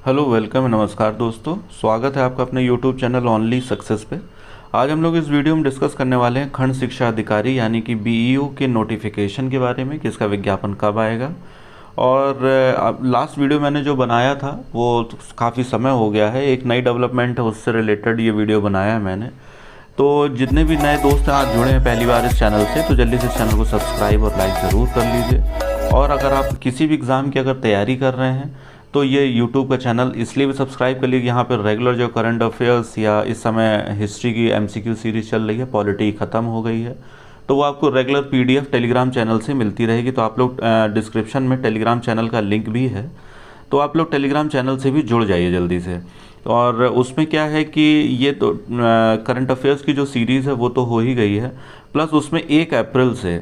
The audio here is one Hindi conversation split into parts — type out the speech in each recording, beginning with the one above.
हेलो वेलकम नमस्कार दोस्तों, स्वागत है आपका अपने यूट्यूब चैनल ओनली सक्सेस पे। आज हम लोग इस वीडियो में डिस्कस करने वाले हैं खंड शिक्षा अधिकारी यानी कि बीईओ के नोटिफिकेशन के बारे में कि इसका विज्ञापन कब आएगा। और लास्ट वीडियो मैंने जो बनाया था वो काफ़ी समय हो गया है, एक नई डेवलपमेंट है उससे रिलेटेड ये वीडियो बनाया है मैंने। तो जितने भी नए दोस्त हैं आज जुड़े हैं पहली बार इस चैनल से, तो जल्दी से इस चैनल को सब्सक्राइब और लाइक ज़रूर कर लीजिए। और अगर आप किसी भी एग्ज़ाम की अगर तैयारी कर रहे हैं तो ये यूट्यूब का चैनल इसलिए भी सब्सक्राइब कर लीजिए, यहाँ पर रेगुलर जो करंट अफेयर्स या इस समय हिस्ट्री की एमसीक्यू सीरीज़ चल रही है, पॉलिटी ख़त्म हो गई है, तो वो आपको रेगुलर पीडीएफ टेलीग्राम चैनल से मिलती रहेगी। तो आप लोग डिस्क्रिप्शन में टेलीग्राम चैनल का लिंक भी है, तो आप लोग टेलीग्राम चैनल से भी जुड़ जाइए जल्दी से। और उसमें क्या है कि ये तो करंट अफेयर्स की जो सीरीज़ है वो तो हो ही गई है, प्लस उसमें 1 अप्रैल से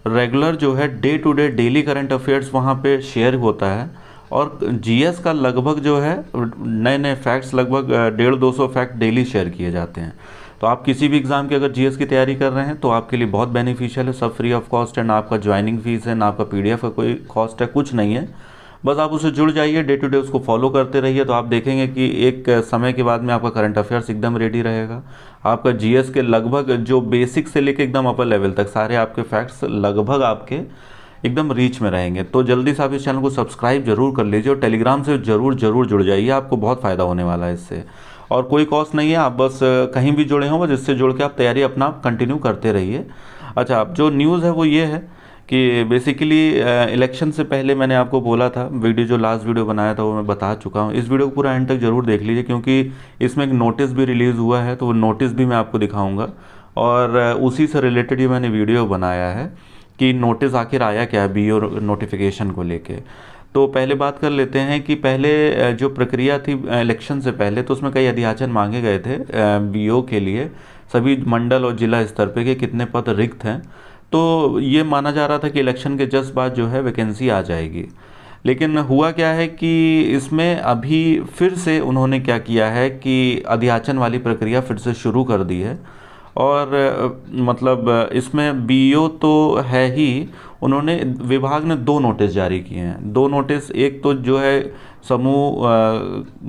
रेगुलर जो है day to day daily current affairs वहाँ पे शेयर होता है। और जीएस का लगभग जो है नए नए फैक्ट्स लगभग 150-200 फैक्ट डेली शेयर किए जाते हैं। तो आप किसी भी एग्ज़ाम की अगर जीएस की तैयारी कर रहे हैं तो आपके लिए बहुत बेनिफिशियल है, सब फ्री ऑफ कॉस्ट है, ना आपका ज्वाइनिंग फीस है, ना आपका पीडीएफ का कोई कॉस्ट है, कुछ नहीं है। बस आप उससे जुड़ जाइए, डे टू डे उसको फॉलो करते रहिए, तो आप देखेंगे कि एक समय के बाद में आपका करंट अफेयर्स एकदम रेडी रहेगा। आपका जीएस के लगभग जो बेसिक से लेके एकदम अपर लेवल तक सारे आपके फैक्ट्स लगभग आपके एकदम रीच में रहेंगे। तो जल्दी से आप इस चैनल को सब्सक्राइब जरूर कर लीजिए और टेलीग्राम से जरूर जुड़ जाइए, आपको बहुत फ़ायदा होने वाला है इससे। और कोई कॉस्ट नहीं है, आप बस कहीं भी जुड़े हों, बस इससे जुड़ के आप तैयारी अपना कंटिन्यू करते रहिए। अच्छा, अब जो न्यूज़ है वो ये है कि बेसिकली इलेक्शन से पहले मैंने आपको बोला था, वीडियो जो लास्ट वीडियो बनाया था वो मैं बता चुका हूँ। इस वीडियो को पूरा एंड तक जरूर देख लीजिए, क्योंकि इसमें एक नोटिस भी रिलीज़ हुआ है, तो वो नोटिस भी मैं आपको दिखाऊंगा। और उसी से रिलेटेड ही मैंने वीडियो बनाया है कि नोटिस आखिर आया क्या है बीईओ नोटिफिकेशन को लेके। तो पहले बात कर लेते हैं कि पहले जो प्रक्रिया थी इलेक्शन से पहले, तो उसमें कई अध्याचन मांगे गए थे बीईओ के लिए, सभी मंडल और जिला स्तर पे के कितने पद रिक्त हैं। तो ये माना जा रहा था कि इलेक्शन के जस्ट बाद जो है वैकेंसी आ जाएगी, लेकिन हुआ क्या है कि इसमें अभी फिर से उन्होंने क्या किया है कि अध्याचन वाली प्रक्रिया फिर से शुरू कर दी है। और मतलब इसमें बीईओ तो है ही, उन्होंने विभाग ने 2 नोटिस जारी किए हैं। 2 नोटिस, एक तो जो है समूह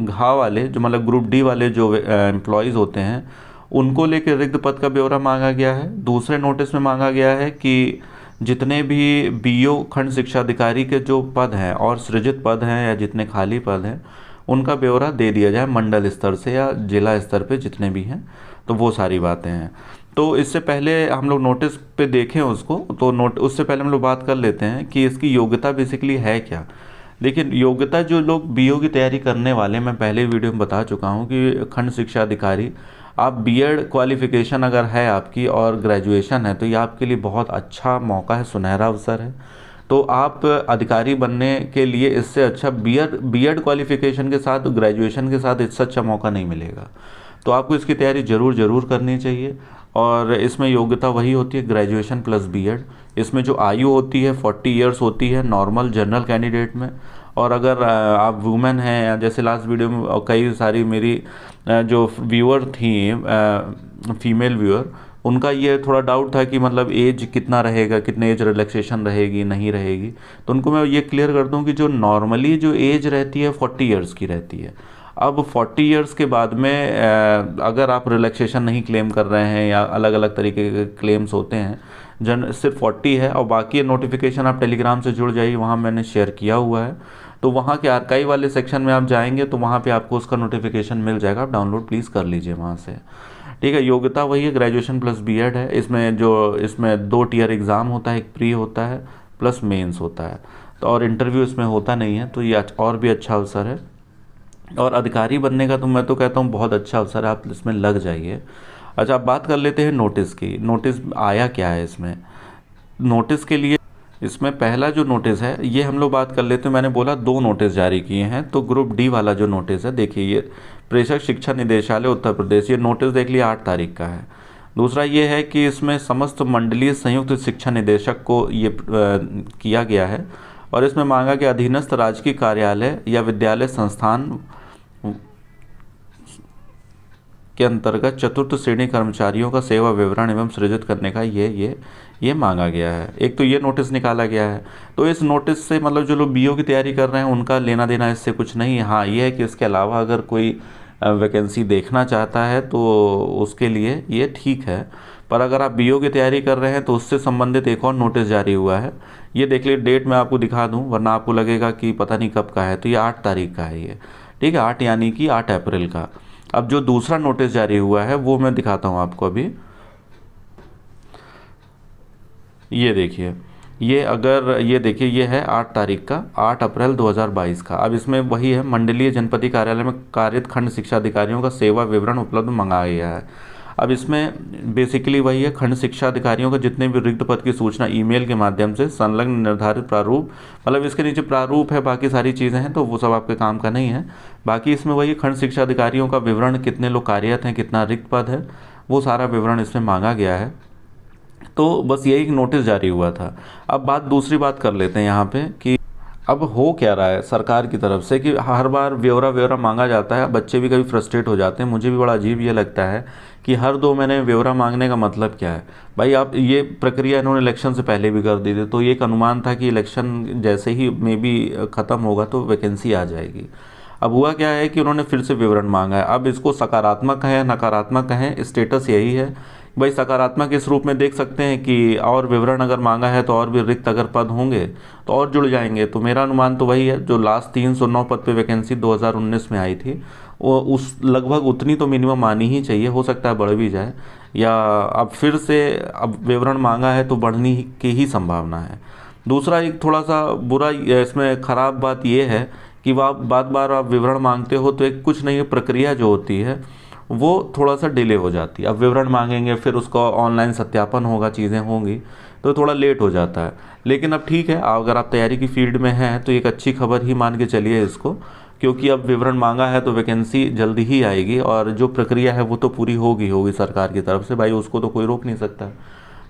घ वाले जो मतलब ग्रुप डी वाले जो एम्प्लॉयज़ होते हैं उनको लेकर रिक्त पद का ब्यौरा मांगा गया है। दूसरे नोटिस में मांगा गया है कि जितने भी बीईओ खंड शिक्षा अधिकारी के जो पद हैं और सृजित पद हैं या जितने खाली पद हैं उनका ब्यौरा दे दिया जाए मंडल स्तर से या जिला स्तर पे जितने भी हैं। तो वो सारी बातें हैं। तो इससे पहले हम लोग नोटिस पे देखें उसको, तो उससे पहले हम लोग बात कर लेते हैं कि इसकी योग्यता बेसिकली है क्या। देखिए, योग्यता जो लोग बीईओ की तैयारी करने वाले, मैं पहले वीडियो में बता चुका हूँ कि खंड शिक्षा अधिकारी आप बीएड क्वालिफिकेशन अगर है आपकी और ग्रेजुएशन है तो ये आपके लिए बहुत अच्छा मौका है, सुनहरा अवसर है। तो आप अधिकारी बनने के लिए इससे अच्छा बीएड क्वालिफिकेशन के साथ ग्रेजुएशन के साथ इससे अच्छा मौका नहीं मिलेगा। तो आपको इसकी तैयारी ज़रूर करनी चाहिए। और इसमें योग्यता वही होती है ग्रेजुएशन प्लस बीएड। इसमें जो आयु होती है 40 ईयर्स होती है नॉर्मल जनरल कैंडिडेट में। और अगर आप वुमेन हैं, या जैसे लास्ट वीडियो में कई सारी मेरी जो व्यूअर थी फीमेल व्यूअर, उनका ये थोड़ा डाउट था कि मतलब एज कितना रहेगा, कितने एज रिलैक्सेशन रहेगी नहीं रहेगी। तो उनको मैं ये क्लियर कर दूं कि जो नॉर्मली जो एज रहती है 40 ईयर्स की रहती है। अब 40 ईयर्स के बाद में अगर आप रिलैक्सेशन नहीं क्लेम कर रहे हैं या अलग अलग तरीके के क्लेम्स होते हैं, जन सिर्फ 40 है। और बाकी नोटिफिकेशन आप टेलीग्राम से जुड़ जाइए, वहाँ मैंने शेयर किया हुआ है। तो वहाँ के आर्काइव वाले सेक्शन में आप जाएंगे तो वहाँ पे आपको उसका नोटिफिकेशन मिल जाएगा, आप डाउनलोड प्लीज़ कर लीजिए वहाँ से। ठीक है, योग्यता वही है ग्रेजुएशन प्लस बीएड है। इसमें 2 टियर एग्ज़ाम होता है, एक प्री होता है प्लस मेंस होता है। तो और इंटरव्यू इसमें होता नहीं है, तो ये और भी अच्छा अवसर है। और अधिकारी बनने का तो मैं तो कहता हूँ बहुत अच्छा अवसर है, आप इसमें लग जाइए। अच्छा, अब बात कर लेते हैं नोटिस की। नोटिस आया क्या है इसमें। नोटिस के लिए इसमें पहला जो नोटिस है ये हम लोग बात कर लेते हैं। मैंने बोला 2 नोटिस जारी किए हैं, तो ग्रुप डी वाला जो नोटिस है, देखिए ये प्रेषक शिक्षा निदेशालय उत्तर प्रदेश, ये नोटिस देख लिया 8 तारीख का है। दूसरा ये है कि इसमें समस्त मंडलीय संयुक्त शिक्षा निदेशक को ये किया गया है। और इसमें मांगा कि अधीनस्थ राजकीय कार्यालय या विद्यालय संस्थान के अंतर्गत चतुर्थ श्रेणी कर्मचारियों का सेवा विवरण एवं सृजित करने का ये मांगा गया है। एक तो ये नोटिस निकाला गया है। तो इस नोटिस से मतलब जो लोग बीओ की तैयारी कर रहे हैं उनका लेना देना इससे कुछ नहीं है। हाँ, ये है कि इसके अलावा अगर कोई वैकेंसी देखना चाहता है तो उसके लिए ये ठीक है। पर अगर आप बीओ की तैयारी कर रहे हैं तो उससे संबंधित एक और नोटिस जारी हुआ है। ये देख लीजिए, डेट मैं आपको दिखा दूं वरना आपको लगेगा कि पता नहीं कब का है। तो ये 8 तारीख का है ये, ठीक है, 8 यानी कि 8 अप्रैल का। अब जो दूसरा नोटिस जारी हुआ है वो मैं दिखाता हूँ आपको अभी। ये देखिए, ये देखिए, ये है 8 तारीख का, 8 अप्रैल 2022 का। अब इसमें वही है, मंडलीय जनपदीय कार्यालय में कार्यरत खंड शिक्षा अधिकारियों का सेवा विवरण उपलब्ध मंगाया गया है। अब इसमें बेसिकली वही है, खंड शिक्षा अधिकारियों का जितने भी रिक्त पद की सूचना ईमेल के माध्यम से संलग्न निर्धारित प्रारूप, मतलब इसके नीचे प्रारूप है, बाकी सारी चीज़ें हैं तो वो सब आपके काम का नहीं है। बाकी इसमें वही खंड शिक्षा अधिकारियों का विवरण, कितने लोग कार्यरत हैं, कितना रिक्त पद है, वो सारा विवरण इसमें मांगा गया है। तो बस यही नोटिस जारी हुआ था। अब दूसरी बात कर लेते हैं यहाँ पे कि अब हो क्या रहा है सरकार की तरफ से कि हर बार ब्यौरा मांगा जाता है। बच्चे भी कभी फ्रस्ट्रेट हो जाते हैं। मुझे भी बड़ा अजीब ये लगता है कि हर 2 महीने ब्यौरा मांगने का मतलब क्या है भाई। आप ये प्रक्रिया इन्होंने इलेक्शन से पहले भी कर दी थी, तो ये एक अनुमान था कि इलेक्शन जैसे ही मे बी ख़त्म होगा तो वैकेंसी आ जाएगी। अब हुआ क्या है कि उन्होंने फिर से विवरण मांगा है। अब इसको सकारात्मक है या नकारात्मक है, स्टेटस यही है भाई। सकारात्मक इस रूप में देख सकते हैं कि और विवरण अगर मांगा है तो और भी रिक्त अगर पद होंगे तो और जुड़ जाएंगे। तो मेरा अनुमान तो वही है, जो लास्ट 309 पद पे वैकेंसी 2019 में आई थी वो उस लगभग उतनी तो मिनिमम आनी ही चाहिए। हो सकता है बढ़ भी जाए, या अब फिर से अब विवरण मांगा है तो बढ़ने की ही संभावना है। दूसरा एक थोड़ा सा बुरा इसमें ख़राब बात यह है कि वह बार बार आप विवरण मांगते हो तो एक कुछ नहीं, प्रक्रिया जो होती है वो थोड़ा सा डिले हो जाती है। अब विवरण मांगेंगे, फिर उसका ऑनलाइन सत्यापन होगा, चीज़ें होंगी, तो थोड़ा लेट हो जाता है। लेकिन अब ठीक है, अगर आप तैयारी की फील्ड में हैं तो एक अच्छी खबर ही मान के चलिए इसको, क्योंकि अब विवरण मांगा है तो वैकेंसी जल्दी ही आएगी और जो प्रक्रिया है वो तो पूरी होगी सरकार की तरफ से भाई, उसको तो कोई रोक नहीं सकता।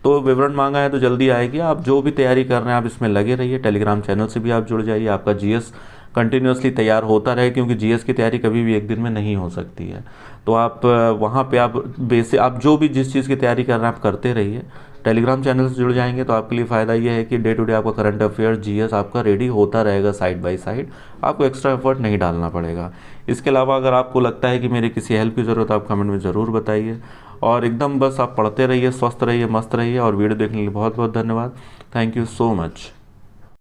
तो विवरण मांगा है तो जल्दी आएगी। आप जो भी तैयारी कर रहे हैं आप इसमें लगे रहिए। टेलीग्राम चैनल से भी आप जुड़ जाइए, आपका जीएस कंटिन्यूसली तैयार होता रहे, क्योंकि जीएस की तैयारी कभी भी एक दिन में नहीं हो सकती है। तो आप वहाँ पे आप जो भी जिस चीज़ की तैयारी कर रहे हैं आप करते रहिए। टेलीग्राम चैनल से जुड़ जाएंगे तो आपके लिए फ़ायदा ये है कि डे टू डे आपका करंट अफेयर जीएस आपका रेडी होता रहेगा साइड बाय साइड, आपको एक्स्ट्रा एफर्ट नहीं डालना पड़ेगा। इसके अलावा अगर आपको लगता है कि मेरी किसी हेल्प की ज़रूरत है आप कमेंट में ज़रूर बताइए। और एकदम बस आप पढ़ते रहिए, स्वस्थ रहिए, मस्त रहिए। और वीडियो देखने के लिए बहुत बहुत धन्यवाद। Thank you so much.